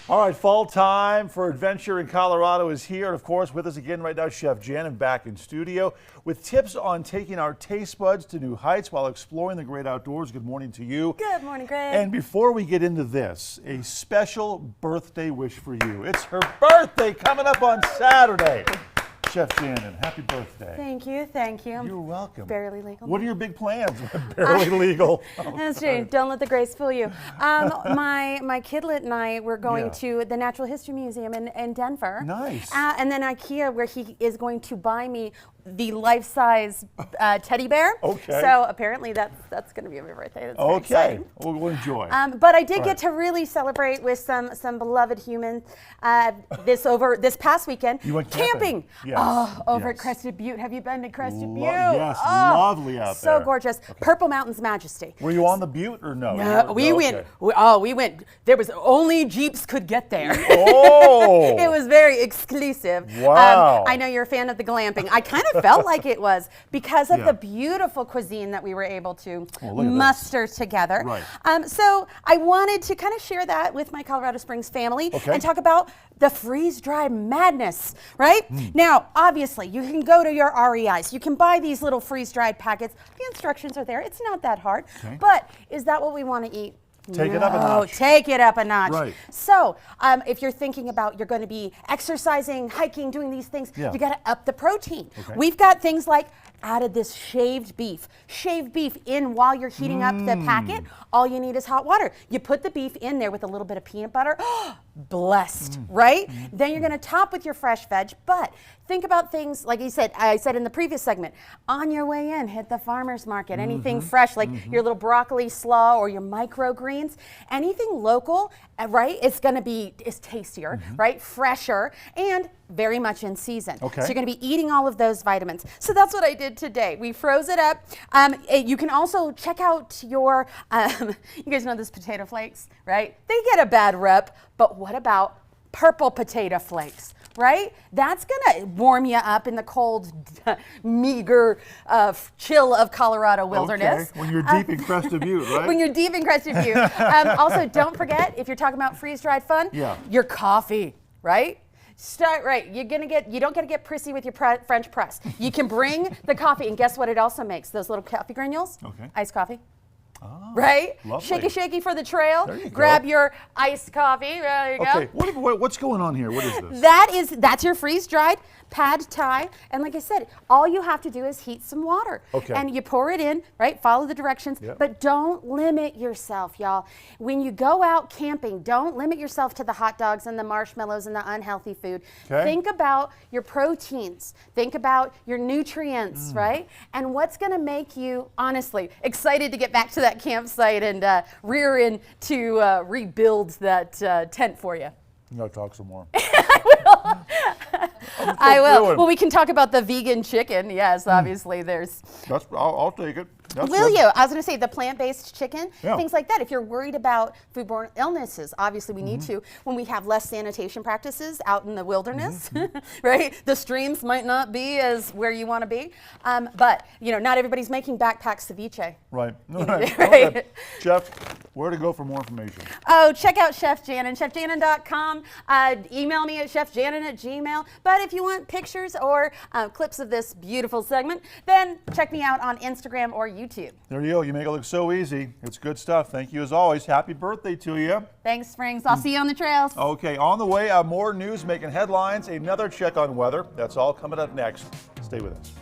All right, fall time for adventure in Colorado is here. And of course, with us again right now, Chef Janon back in studio with tips on taking our taste buds to new heights while exploring the great outdoors. Good morning to you. Good morning, Greg. And before we get into this, a special birthday wish for you. It's her birthday coming up on Saturday. Chef Janon, happy birthday. Thank you, thank you. You're welcome. Barely legal. What are your big plans? Barely legal. That's true. Don't let the grace fool you. My kidlet and I were going to the Natural History Museum in Denver. Nice. And then IKEA, where he is going to buy me the life-size teddy bear. Okay. So apparently that's going to be my birthday. That's very exciting. We'll enjoy. But I did get to really celebrate with some beloved humans this past weekend. You went camping. Yes. Oh, over at Crested Butte. Have you been to Crested Butte? Yes, oh, lovely out there. So gorgeous. Okay. Purple Mountain's Majesty. Were you on the butte or no? No, we went. We went. There was only Jeeps could get there. Oh. It was very exclusive. Wow. I know you're a fan of the glamping. I kind of felt like it was because of the beautiful cuisine that we were able to muster together. Right. So I wanted to kind of share that with my Colorado Springs family and talk about the freeze-dried madness, right? Now, obviously, you can go to your REIs. You can buy these little freeze-dried packets. The instructions are there. It's not that hard. But is that what we want to eat? Take it up a notch. Take it up a notch. Right. So if you're thinking about you're going to be exercising, hiking, doing these things, you got to up the protein. We've got things like added this shaved beef in while you're heating up the packet. All you need is hot water. You put the beef in there with a little bit of peanut butter. Blessed, right? Then you're going to top with your fresh veg. But think about things like I said in the previous segment. On your way in, hit the farmer's market. Anything fresh, like your little broccoli slaw or your microgreens. Anything local, right? It's going to be tastier, right? Fresher and very much in season. So you're going to be eating all of those vitamins. So that's what I did today. We froze it up. You can also check out your, you guys know those potato flakes, right? They get a bad rep, but what about purple potato flakes, right? That's going to warm you up in the cold, meager chill of Colorado wilderness. When you're deep in Crested Butte, right? When you're deep in Crested Butte. Also, don't forget, if you're talking about freeze-dried fun, your coffee, right? You don't got to get prissy with your French press. You can bring the coffee, and guess what it also makes? Those little coffee granules, iced coffee. Oh, right? Lovely. Shaky for the trail. There you Grab go. Your iced coffee. There you go. What's going on here? What is this? That's your freeze-dried pad thai. And like I said, all you have to do is heat some water. And you pour it in, right? Follow the directions. But don't limit yourself, y'all. When you go out camping, don't limit yourself to the hot dogs and the marshmallows and the unhealthy food. Think about your proteins. Think about your nutrients, right? And what's going to make you, honestly, excited to get back to that campsite and rear in to rebuild that tent for you. You gotta talk some more. I will. Well, we can talk about the vegan chicken. Yes, obviously there's. I'll take it. Will you? I was going to say the plant-based chicken, things like that. If you're worried about foodborne illnesses, obviously we need to. When we have less sanitation practices out in the wilderness, right? The streams might not be as where you want to be, but not everybody's making backpack ceviche. Right. Right. Chef, where to go for more information? Oh, check out Chef Janon, chefjanon.com. Email me at chefjanon@gmail. But if you want pictures or clips of this beautiful segment, then check me out on Instagram or YouTube. There you go. You make it look so easy. It's good stuff. Thank you as always. Happy birthday to you. Thanks, Springs. I'll see you on the trails. Okay, on the way, more news making headlines. Another check on weather. That's all coming up next. Stay with us.